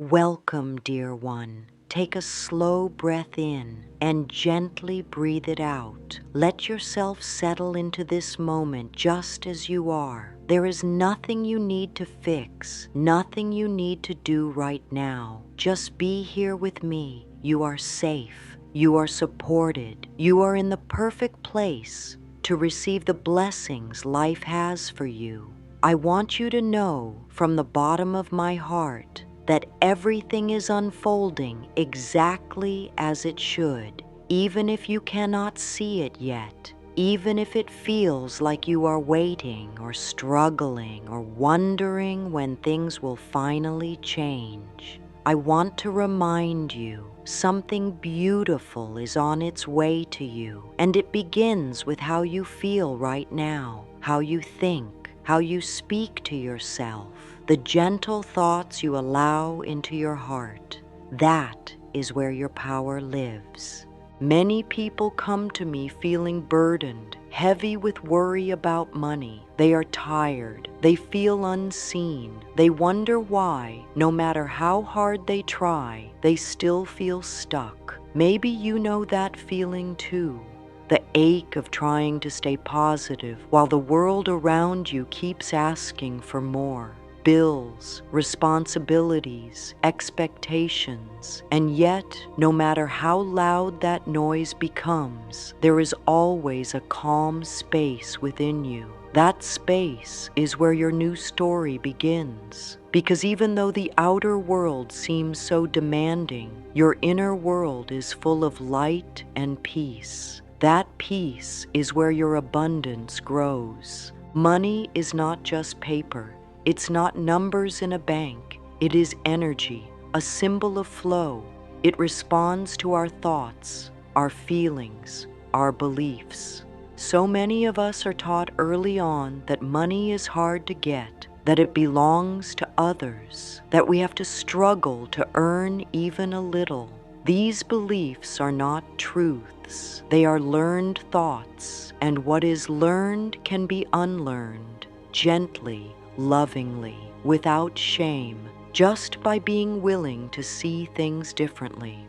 Welcome, dear one. Take a slow breath in and gently breathe it out. Let yourself settle into this moment just as you are. There is nothing you need to fix, nothing you need to do right now. Just be here with me. You are safe. You are supported. You are in the perfect place to receive the blessings life has for you. I want you to know from the bottom of my heart that everything is unfolding exactly as it should, even if you cannot see it yet, even if it feels like you are waiting or struggling or wondering when things will finally change. I want to remind you something beautiful is on its way to you, and it begins with how you feel right now, how you think, how you speak to yourself, the gentle thoughts you allow into your heart. That is where your power lives. Many people come to me feeling burdened, heavy with worry about money. They are tired. They feel unseen. They wonder why, no matter how hard they try, they still feel stuck. Maybe you know that feeling too. The ache of trying to stay positive while the world around you keeps asking for more. Bills, responsibilities, expectations, and yet, no matter how loud that noise becomes, there is always a calm space within you. That space is where your new story begins. Because even though the outer world seems so demanding, your inner world is full of light and peace. That peace is where your abundance grows. Money is not just paper. It's not numbers in a bank. It is energy, a symbol of flow. It responds to our thoughts, our feelings, our beliefs. So many of us are taught early on that money is hard to get, that it belongs to others, that we have to struggle to earn even a little. These beliefs are not truths. They are learned thoughts, and what is learned can be unlearned, gently, lovingly, without shame, just by being willing to see things differently.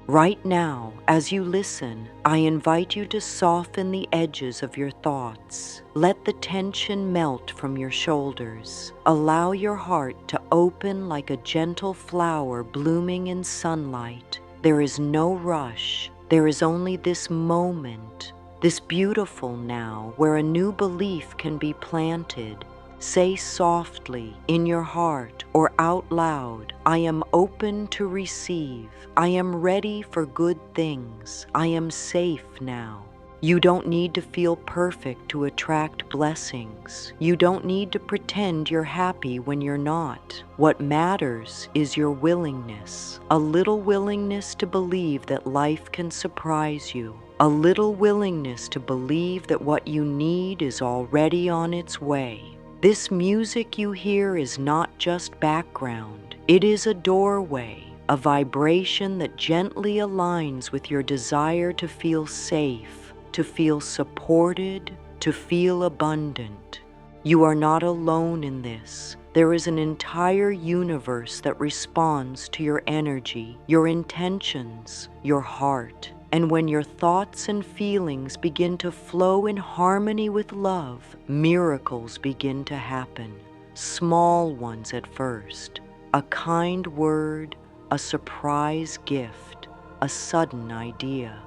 Right now, as you listen, I invite you to soften the edges of your thoughts. Let the tension melt from your shoulders. Allow your heart to open like a gentle flower blooming in sunlight. There is no rush. There is only this moment, this beautiful now, where a new belief can be planted. Say softly in your heart or out loud, I am open to receive. I am ready for good things. I am safe now. You don't need to feel perfect to attract blessings. You don't need to pretend you're happy when you're not. What matters is your willingness, a little willingness to believe that life can surprise you, a little willingness to believe that what you need is already on its way. This music you hear is not just background. It is a doorway, a vibration that gently aligns with your desire to feel safe, to feel supported, to feel abundant. You are not alone in this. There is an entire universe that responds to your energy, your intentions, your heart. And when your thoughts and feelings begin to flow in harmony with love, miracles begin to happen. Small ones at first. A kind word, a surprise gift, a sudden idea.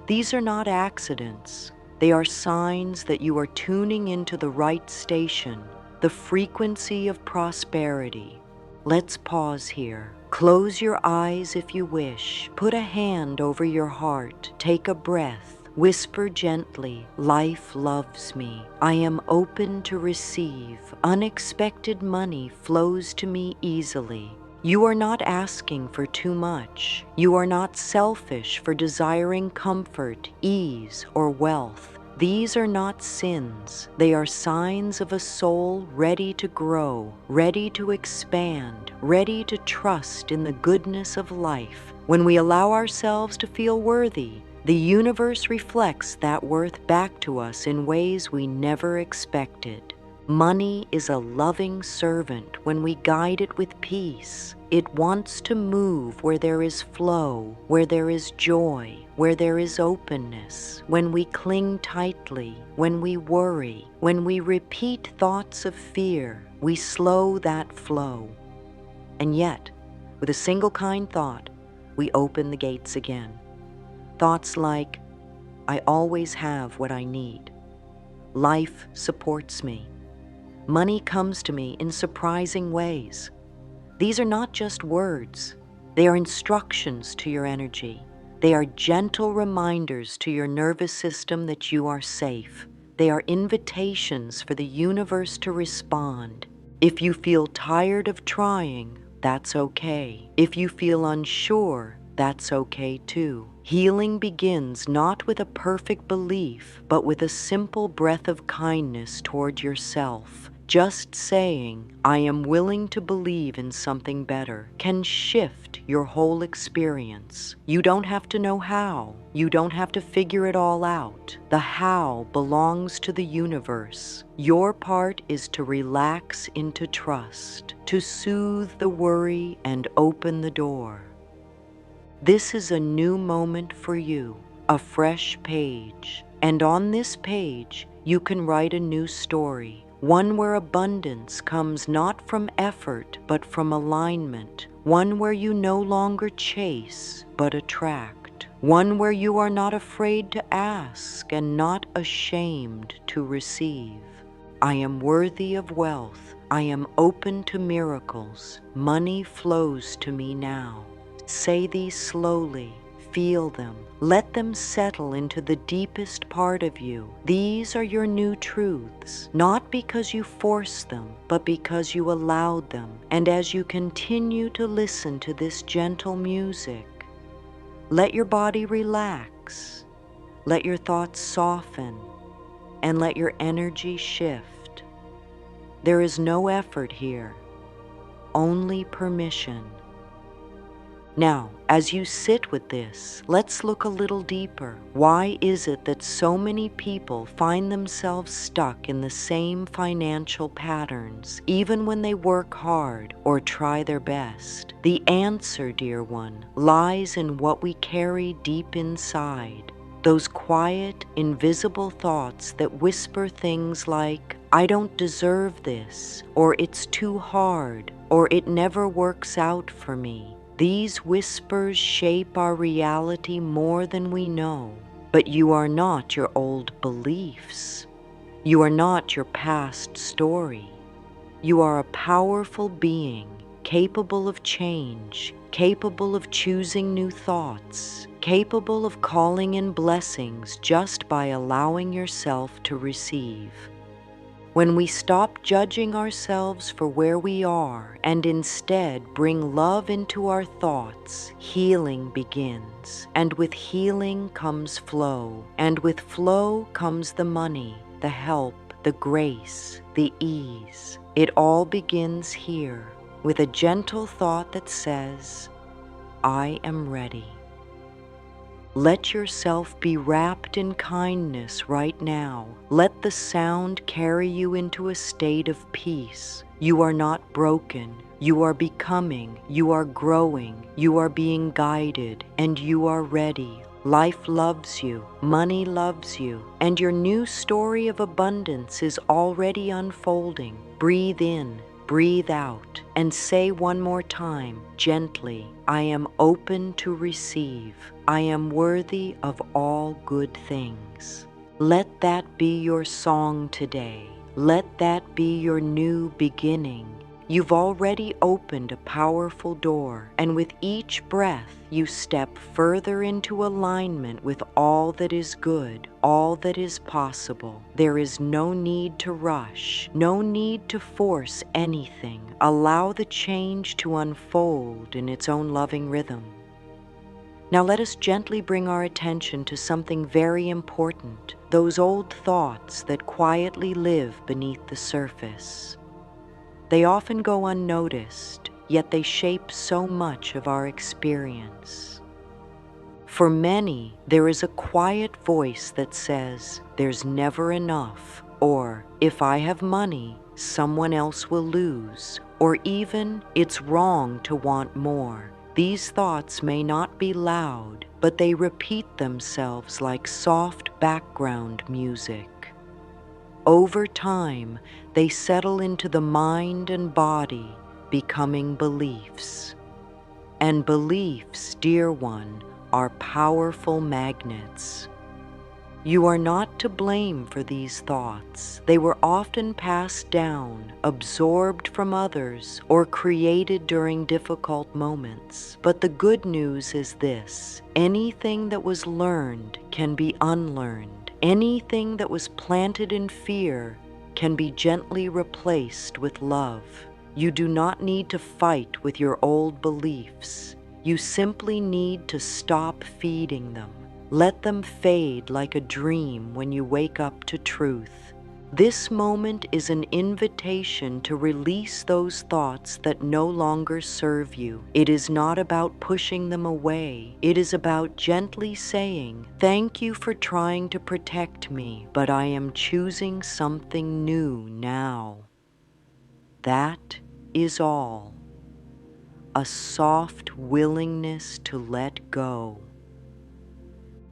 These are not accidents. They are signs that you are tuning into the right station, the frequency of prosperity. Let's pause here. Close your eyes if you wish. Put a hand over your heart. Take a breath. Whisper gently, life loves me. I am open to receive. Unexpected money flows to me easily. You are not asking for too much. You are not selfish for desiring comfort, ease, or wealth. These are not sins. They are signs of a soul ready to grow, ready to expand, ready to trust in the goodness of life. When we allow ourselves to feel worthy, the universe reflects that worth back to us in ways we never expected. Money is a loving servant when we guide it with peace. It wants to move where there is flow, where there is joy, where there is openness. When we cling tightly, when we worry, when we repeat thoughts of fear, we slow that flow. And yet, with a single kind thought, we open the gates again. Thoughts like, I always have what I need. Life supports me. Money comes to me in surprising ways. These are not just words. They are instructions to your energy. They are gentle reminders to your nervous system that you are safe. They are invitations for the universe to respond. If you feel tired of trying, that's okay. If you feel unsure, that's okay too. Healing begins not with a perfect belief, but with a simple breath of kindness toward yourself. Just saying, I am willing to believe in something better, can shift your whole experience. You don't have to know how. You don't have to figure it all out. The how belongs to the universe. Your part is to relax into trust, to soothe the worry and open the door. This is a new moment for you, a fresh page. And on this page, you can write a new story. One where abundance comes not from effort, but from alignment. One where you no longer chase, but attract. One where you are not afraid to ask and not ashamed to receive. I am worthy of wealth. I am open to miracles. Money flows to me now. Say these slowly. Feel them. Let them settle into the deepest part of you. These are your new truths, not because you forced them, but because you allowed them. And as you continue to listen to this gentle music, let your body relax, let your thoughts soften, and let your energy shift. There is no effort here, only permission. Now, as you sit with this, let's look a little deeper. Why is it that so many people find themselves stuck in the same financial patterns, even when they work hard or try their best? The answer, dear one, lies in what we carry deep inside. Those quiet, invisible thoughts that whisper things like, I don't deserve this, or it's too hard, or it never works out for me. These whispers shape our reality more than we know. But you are not your old beliefs. You are not your past story. You are a powerful being, capable of change, capable of choosing new thoughts, capable of calling in blessings just by allowing yourself to receive. When we stop judging ourselves for where we are and instead bring love into our thoughts, healing begins. And with healing comes flow. And with flow comes the money, the help, the grace, the ease. It all begins here with a gentle thought that says, I am ready. Let yourself be wrapped in kindness right now. Let the sound carry you into a state of peace. You are not broken. You are becoming. You are growing. You are being guided. And you are ready. Life loves you. Money loves you. And your new story of abundance is already unfolding. Breathe in. Breathe out and say one more time, gently, I am open to receive. I am worthy of all good things. Let that be your song today. Let that be your new beginning. You've already opened a powerful door, and with each breath, you step further into alignment with all that is good, all that is possible. There is no need to rush, no need to force anything. Allow the change to unfold in its own loving rhythm. Now let us gently bring our attention to something very important, those old thoughts that quietly live beneath the surface. They often go unnoticed, yet they shape so much of our experience. For many, there is a quiet voice that says, there's never enough, Or, if I have money, someone else will lose. Or even, it's wrong to want more. These thoughts may not be loud, but they repeat themselves like soft background music. Over time, they settle into the mind and body, becoming beliefs. And beliefs, dear one, are powerful magnets. You are not to blame for these thoughts. They were often passed down, absorbed from others, or created during difficult moments. But the good news is this: anything that was learned can be unlearned. Anything that was planted in fear can be gently replaced with love. You do not need to fight with your old beliefs. You simply need to stop feeding them. Let them fade like a dream when you wake up to truth. This moment is an invitation to release those thoughts that no longer serve you. It is not about pushing them away. It is about gently saying, "Thank you for trying to protect me, but I am choosing something new now." That is all. A soft willingness to let go.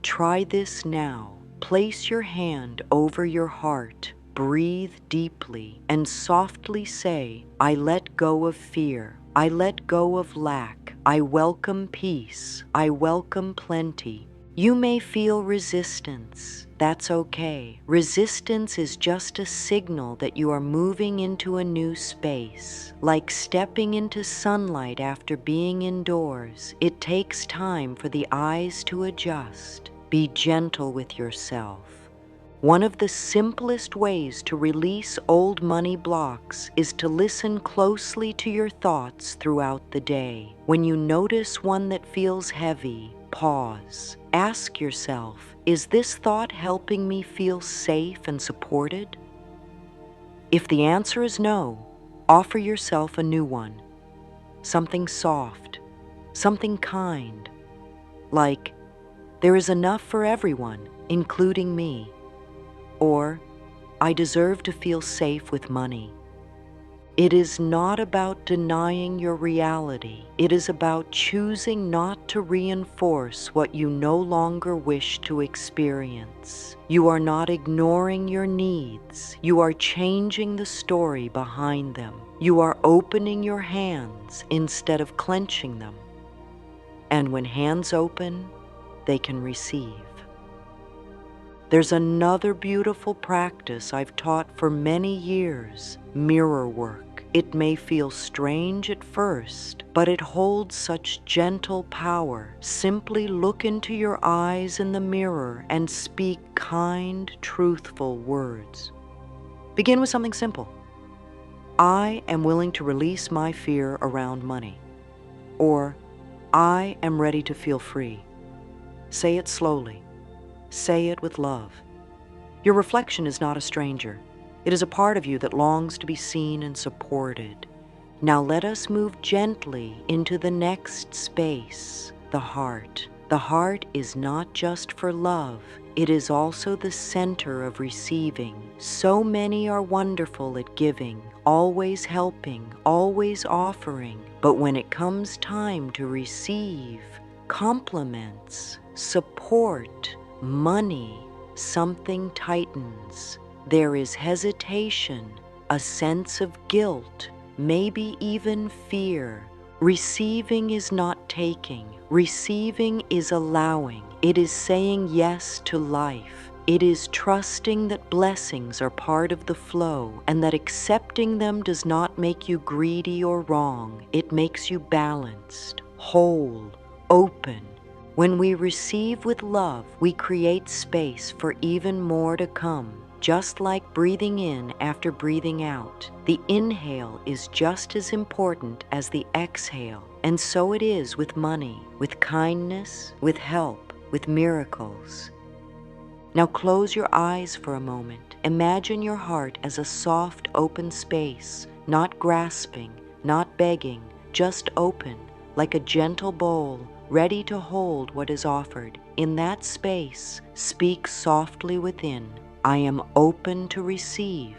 Try this now. Place your hand over your heart, breathe deeply, and softly say, "I let go of fear. I let go of lack. I welcome peace. I welcome plenty." You may feel resistance. That's okay. Resistance is just a signal that you are moving into a new space. Like stepping into sunlight after being indoors, it takes time for the eyes to adjust. Be gentle with yourself. One of the simplest ways to release old money blocks is to listen closely to your thoughts throughout the day. When you notice one that feels heavy, pause. Ask yourself, is this thought helping me feel safe and supported? If the answer is no, offer yourself a new one. Something soft, something kind, like, "There is enough for everyone, including me." Or, "I deserve to feel safe with money." It is not about denying your reality. It is about choosing not to reinforce what you no longer wish to experience. You are not ignoring your needs. You are changing the story behind them. You are opening your hands instead of clenching them. And when hands open, they can receive. There's another beautiful practice I've taught for many years, mirror work. It may feel strange at first, but it holds such gentle power. Simply look into your eyes in the mirror and speak kind, truthful words. Begin with something simple. "I am willing to release my fear around money." Or, "I am ready to feel free." Say it slowly. Say it with love. Your reflection is not a stranger. It is a part of you that longs to be seen and supported. Now let us move gently into the next space, the heart. The heart is not just for love. It is also the center of receiving. So many are wonderful at giving, always helping, always offering. But when it comes time to receive compliments, support, money, something tightens. There is hesitation, a sense of guilt, maybe even fear. Receiving is not taking. Receiving is allowing. It is saying yes to life. It is trusting that blessings are part of the flow and that accepting them does not make you greedy or wrong. It makes you balanced, whole, open. When we receive with love, we create space for even more to come. Just like breathing in after breathing out, the inhale is just as important as the exhale. And so it is with money, with kindness, with help, with miracles. Now close your eyes for a moment. Imagine your heart as a soft, open space, not grasping, not begging, just open, like a gentle bowl, ready to hold what is offered. In that space, speak softly within. I am open to receive.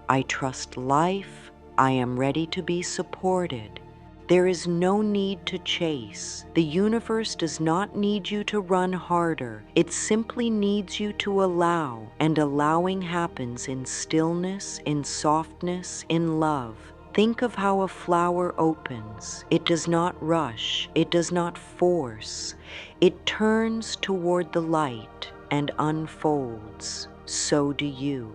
I trust life. I am ready to be supported. There is no need to chase. The universe does not need you to run harder. It simply needs you to allow, and allowing happens in stillness, in softness, in love. Think of how a flower opens. It does not rush. It does not force. It turns toward the light and unfolds. So do you.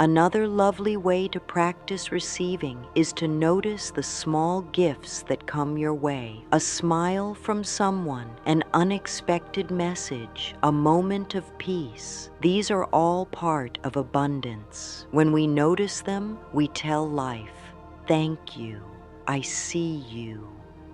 Another lovely way to practice receiving is to notice the small gifts that come your way. A smile from someone, an unexpected message, a moment of peace. These are all part of abundance. When we notice them, we tell life, "Thank you. I see you.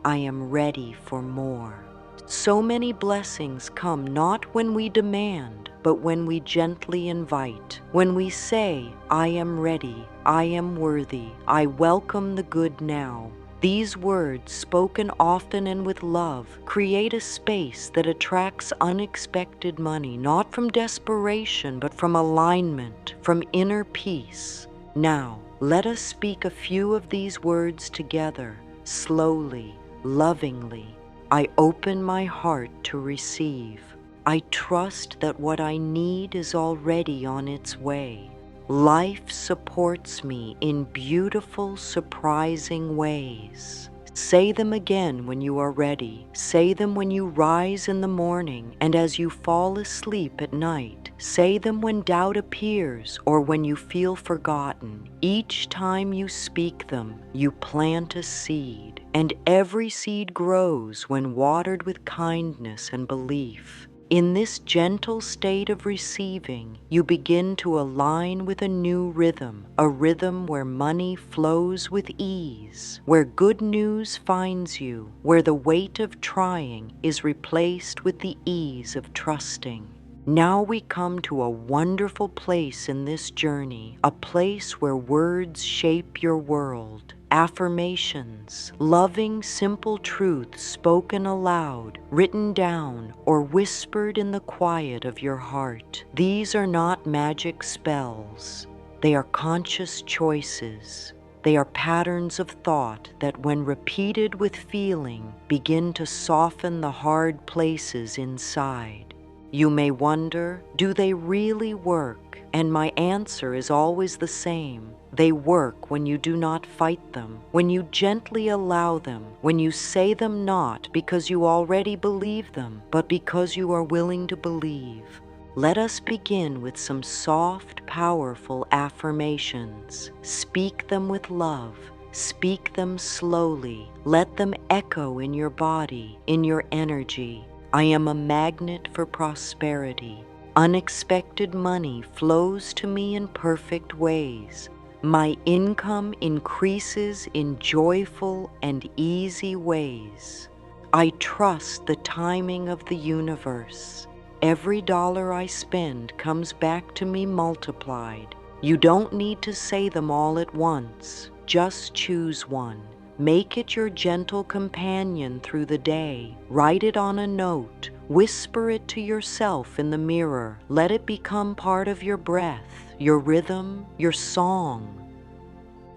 I am ready for more." So many blessings come not when we demand, but when we gently invite. When we say, "I am ready, I am worthy, I welcome the good now." These words, spoken often and with love, create a space that attracts unexpected money, not from desperation, but from alignment, from inner peace. Now, let us speak a few of these words together, slowly, lovingly. I open my heart to receive. I trust that what I need is already on its way. Life supports me in beautiful, surprising ways. Say them again when you are ready. Say them when you rise in the morning and as you fall asleep at night. Say them when doubt appears or when you feel forgotten. Each time you speak them, you plant a seed, and every seed grows when watered with kindness and belief. In this gentle state of receiving, you begin to align with a new rhythm, a rhythm where money flows with ease, where good news finds you, where the weight of trying is replaced with the ease of trusting. Now we come to a wonderful place in this journey, a place where words shape your world. Affirmations, loving, simple truths spoken aloud, written down, or whispered in the quiet of your heart. These are not magic spells. They are conscious choices. They are patterns of thought that, when repeated with feeling, begin to soften the hard places inside. You may wonder, do they really work? And my answer is always the same. They work when you do not fight them, when you gently allow them, when you say them not because you already believe them, but because you are willing to believe. Let us begin with some soft, powerful affirmations. Speak them with love. Speak them slowly. Let them echo in your body, in your energy. I am a magnet for prosperity. Unexpected money flows to me in perfect ways. My income increases in joyful and easy ways. I trust the timing of the universe. Every dollar I spend comes back to me multiplied. You don't need to say them all at once. Just choose one. Make it your gentle companion through the day. Write it on a note. Whisper it to yourself in the mirror. Let it become part of your breath, your rhythm, your song.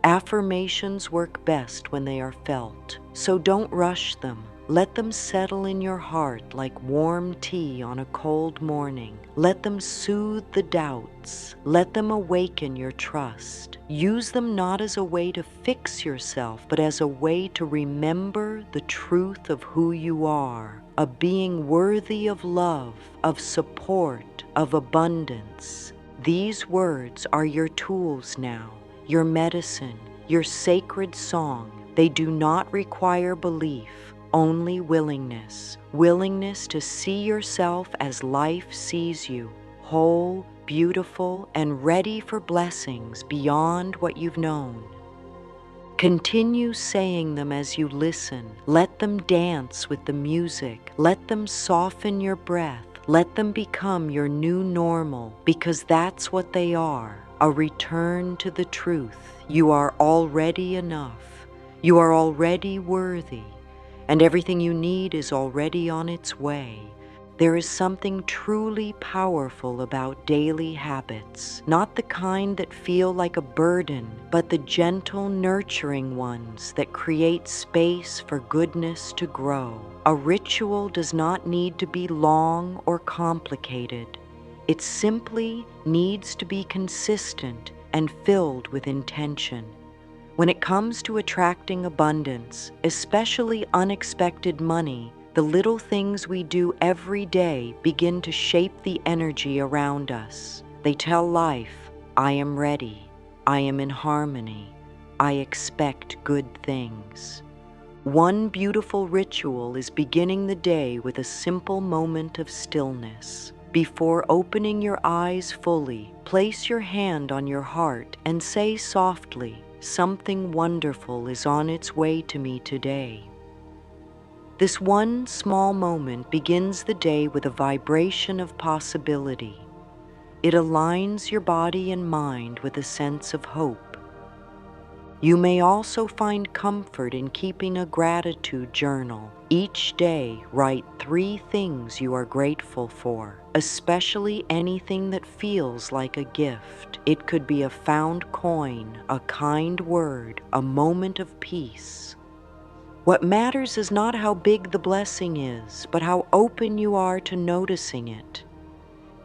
Affirmations work best when they are felt, so don't rush them. Let them settle in your heart like warm tea on a cold morning. Let them soothe the doubts. Let them awaken your trust. Use them not as a way to fix yourself, but as a way to remember the truth of who you are, a being worthy of love, of support, of abundance. These words are your tools now, your medicine, your sacred song. They do not require belief. Only willingness. Willingness to see yourself as life sees you, whole, beautiful, and ready for blessings beyond what you've known. Continue saying them as you listen. Let them dance with the music. Let them soften your breath. Let them become your new normal, because that's what they are, a return to the truth. You are already enough. You are already worthy. And everything you need is already on its way. There is something truly powerful about daily habits, not the kind that feel like a burden, but the gentle, nurturing ones that create space for goodness to grow. A ritual does not need to be long or complicated. It simply needs to be consistent and filled with intention. When it comes to attracting abundance, especially unexpected money, the little things we do every day begin to shape the energy around us. They tell life, I am ready, I am in harmony, I expect good things. One beautiful ritual is beginning the day with a simple moment of stillness. Before opening your eyes fully, place your hand on your heart and say softly, something wonderful is on its way to me today. This one small moment begins the day with a vibration of possibility. It aligns your body and mind with a sense of hope. You may also find comfort in keeping a gratitude journal. Each day, write 3 things you are grateful for, especially anything that feels like a gift. It could be a found coin, a kind word, a moment of peace. What matters is not how big the blessing is, but how open you are to noticing it.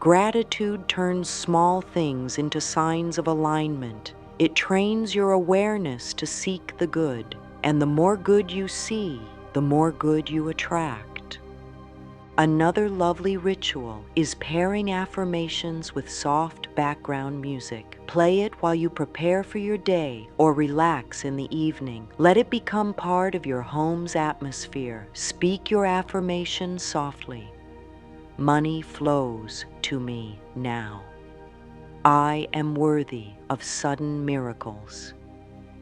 Gratitude turns small things into signs of alignment. It trains your awareness to seek the good, and the more good you see, the more good you attract. Another lovely ritual is pairing affirmations with soft background music. Play it while you prepare for your day or relax in the evening. Let it become part of your home's atmosphere. Speak your affirmations softly. Money flows to me now. I am worthy of sudden miracles.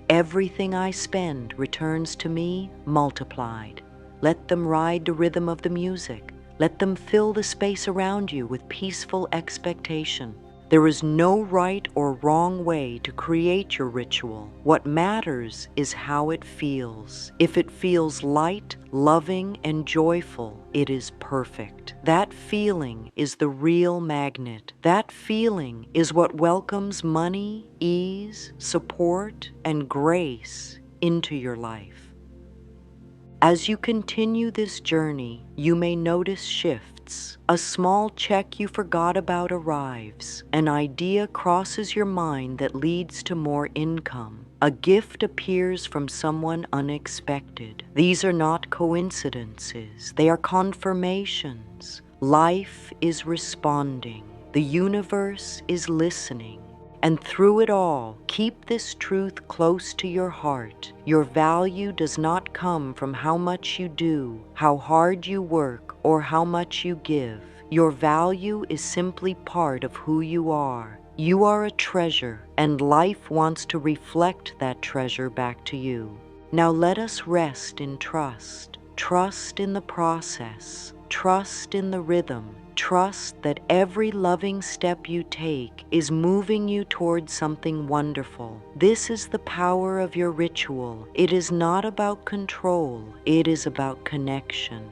Everything I spend returns to me multiplied. Let them ride the rhythm of the music. Let them fill the space around you with peaceful expectation. There is no right or wrong way to create your ritual. What matters is how it feels. If it feels light, loving, and joyful, it is perfect. That feeling is the real magnet. That feeling is what welcomes money, ease, support, and grace into your life. As you continue this journey, you may notice shifts. A small check you forgot about arrives. An idea crosses your mind that leads to more income. A gift appears from someone unexpected. These are not coincidences. They are confirmations. Life is responding. The universe is listening. And through it all, keep this truth close to your heart. Your value does not come from how much you do, how hard you work, or how much you give. Your value is simply part of who you are. You are a treasure, and life wants to reflect that treasure back to you. Now let us rest in trust. Trust in the process. Trust in the rhythm. Trust that every loving step you take is moving you towards something wonderful. This is the power of your ritual. It is not about control. It is about connection.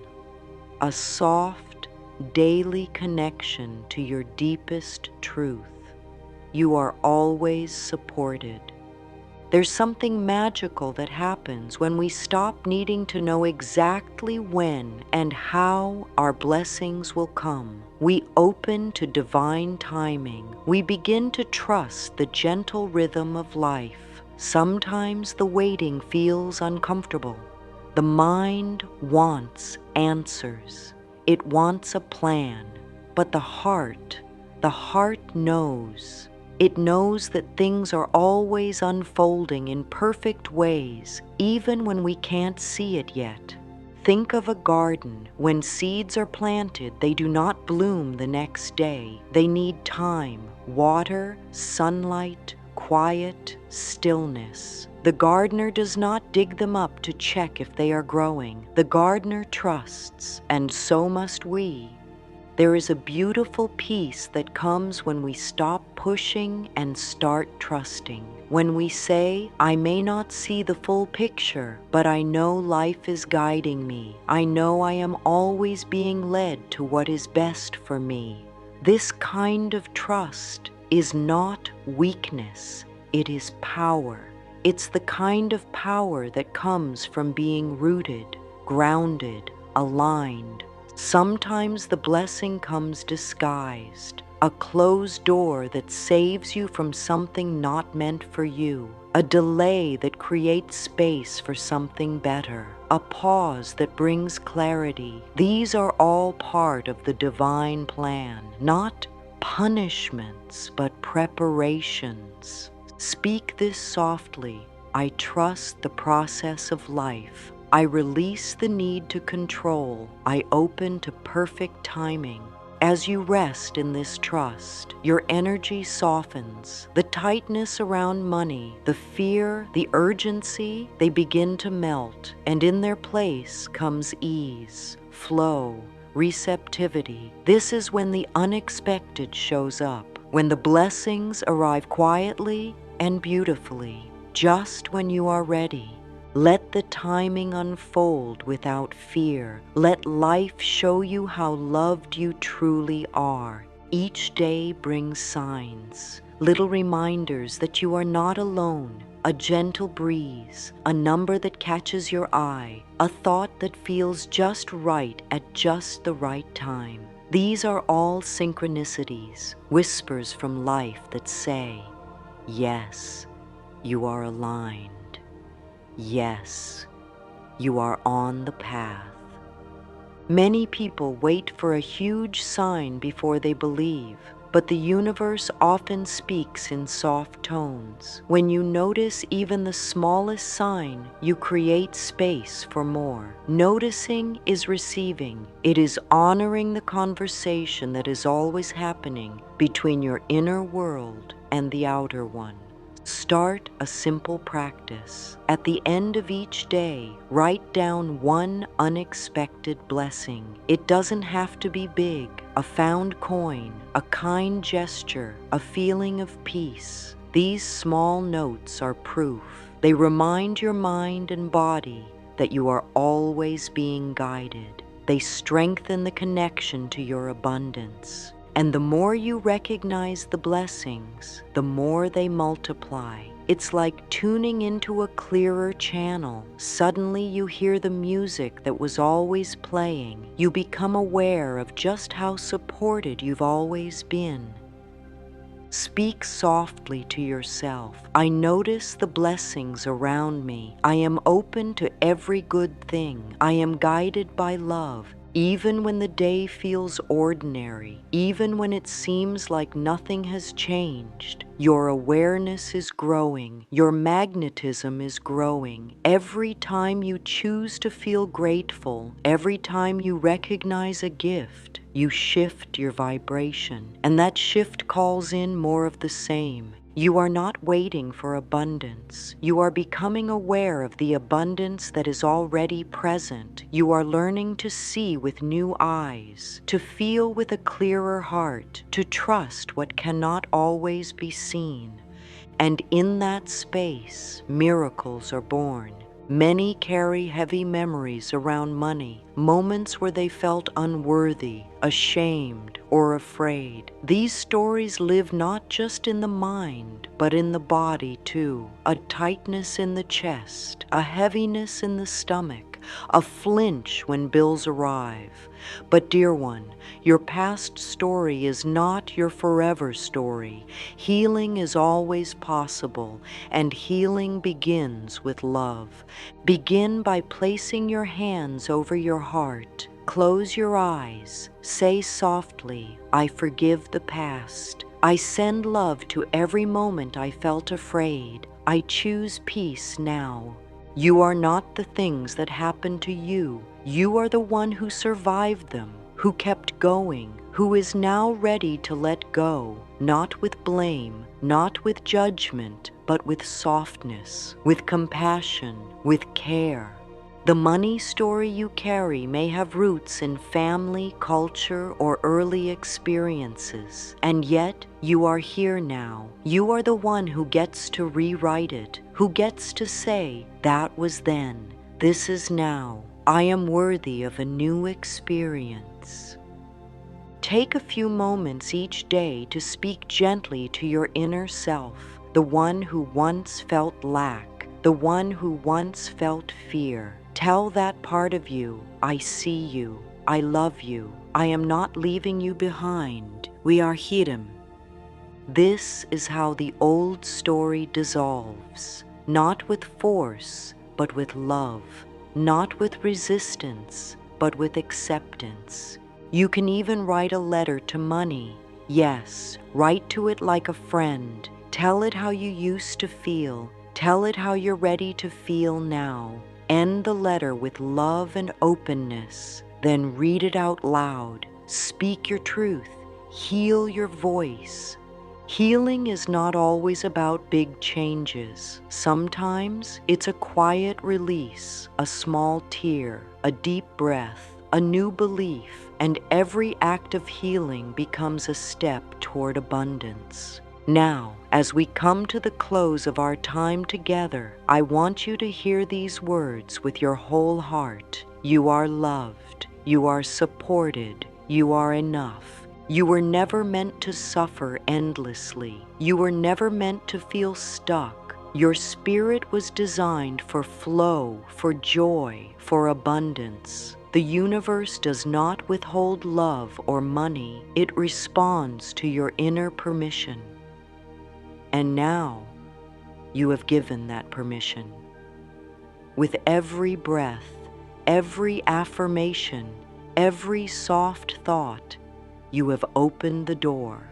A soft, daily connection to your deepest truth. You are always supported. There's something magical that happens when we stop needing to know exactly when and how our blessings will come. We open to divine timing. We begin to trust the gentle rhythm of life. Sometimes the waiting feels uncomfortable. The mind wants answers. It wants a plan. But the heart knows. It knows that things are always unfolding in perfect ways, even when we can't see it yet. Think of a garden. When seeds are planted, they do not bloom the next day. They need time, water, sunlight, quiet, stillness. The gardener does not dig them up to check if they are growing. The gardener trusts, and so must we. There is a beautiful peace that comes when we stop pushing and start trusting. When we say, I may not see the full picture, but I know life is guiding me. I know I am always being led to what is best for me. This kind of trust is not weakness, it is power. It's the kind of power that comes from being rooted, grounded, aligned. Sometimes the blessing comes disguised, a closed door that saves you from something not meant for you, a delay that creates space for something better, a pause that brings clarity. These are all part of the divine plan, not punishments, but preparations. Speak this softly. I trust the process of life. I release the need to control. I open to perfect timing. As you rest in this trust, your energy softens. The tightness around money, the fear, the urgency, they begin to melt, and in their place comes ease, flow, receptivity. This is when the unexpected shows up, when the blessings arrive quietly and beautifully, just when you are ready. Let the timing unfold without fear. Let life show you how loved you truly are. Each day brings signs, little reminders that you are not alone. A gentle breeze, a number that catches your eye, a thought that feels just right at just the right time. These are all synchronicities, whispers from life that say, yes, you are aligned. Yes, you are on the path. Many people wait for a huge sign before they believe, but the universe often speaks in soft tones. When you notice even the smallest sign, you create space for more. Noticing is receiving. It is honoring the conversation that is always happening between your inner world and the outer one. Start a simple practice. At the end of each day, write down one unexpected blessing. It doesn't have to be big. A found coin, a kind gesture, a feeling of peace. These small notes are proof. They remind your mind and body that you are always being guided. They strengthen the connection to your abundance. And the more you recognize the blessings, the more they multiply. It's like tuning into a clearer channel. Suddenly you hear the music that was always playing. You become aware of just how supported you've always been. Speak softly to yourself. I notice the blessings around me. I am open to every good thing. I am guided by love. Even when the day feels ordinary, even when it seems like nothing has changed, your awareness is growing, your magnetism is growing. Every time you choose to feel grateful, every time you recognize a gift, you shift your vibration, and that shift calls in more of the same. You are not waiting for abundance. You are becoming aware of the abundance that is already present. You are learning to see with new eyes, to feel with a clearer heart, to trust what cannot always be seen. And in that space, miracles are born. Many carry heavy memories around money, moments where they felt unworthy, ashamed, or afraid. These stories live not just in the mind, but in the body too. A tightness in the chest, a heaviness in the stomach, a flinch when bills arrive. But dear one, your past story is not your forever story. Healing is always possible, and healing begins with love. Begin by placing your hands over your heart. Close your eyes. Say softly, I forgive the past. I send love to every moment I felt afraid. I choose peace now. You are not the things that happened to you. You are the one who survived them, who kept going, who is now ready to let go, not with blame, not with judgment, but with softness, with compassion, with care. The money story you carry may have roots in family, culture, or early experiences, and yet you are here now. You are the one who gets to rewrite it, who gets to say, that was then, this is now. I am worthy of a new experience. Take a few moments each day to speak gently to your inner self, the one who once felt lack, the one who once felt fear. Tell that part of you, I see you, I love you, I am not leaving you behind, we are hidden. This is how the old story dissolves, not with force, but with love, not with resistance, but with acceptance. You can even write a letter to money. Yes, write to it like a friend. Tell it how you used to feel. Tell it how you're ready to feel now. End the letter with love and openness. Then read it out loud. Speak your truth. Heal your voice. Healing is not always about big changes. Sometimes it's a quiet release, a small tear, a deep breath, a new belief, and every act of healing becomes a step toward abundance. Now, as we come to the close of our time together, I want you to hear these words with your whole heart. You are loved. You are supported. You are enough. You were never meant to suffer endlessly. You were never meant to feel stuck. Your spirit was designed for flow, for joy, for abundance. The universe does not withhold love or money. It responds to your inner permission. And now, you have given that permission. With every breath, every affirmation, every soft thought, you have opened the door.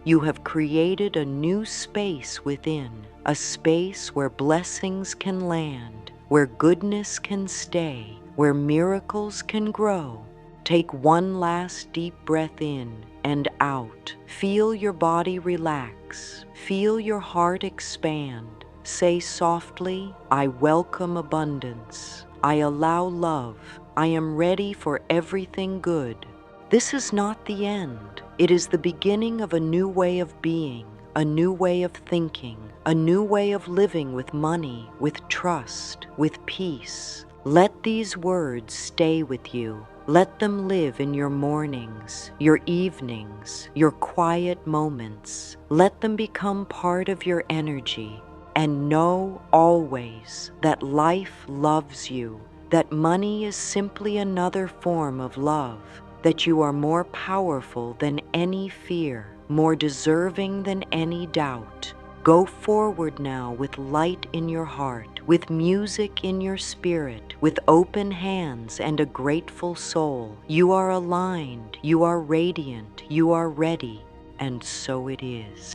You have created a new space within, a space where blessings can land, where goodness can stay, where miracles can grow. Take one last deep breath in and out. Feel your body relax. Feel your heart expand. Say softly, I welcome abundance. I allow love. I am ready for everything good. This is not the end. It is the beginning of a new way of being, a new way of thinking, a new way of living with money, with trust, with peace. Let these words stay with you. Let them live in your mornings, your evenings, your quiet moments. Let them become part of your energy. And know always that life loves you, that money is simply another form of love, that you are more powerful than any fear, more deserving than any doubt. Go forward now with light in your heart, with music in your spirit, with open hands and a grateful soul. You are aligned, you are radiant, you are ready, and so it is.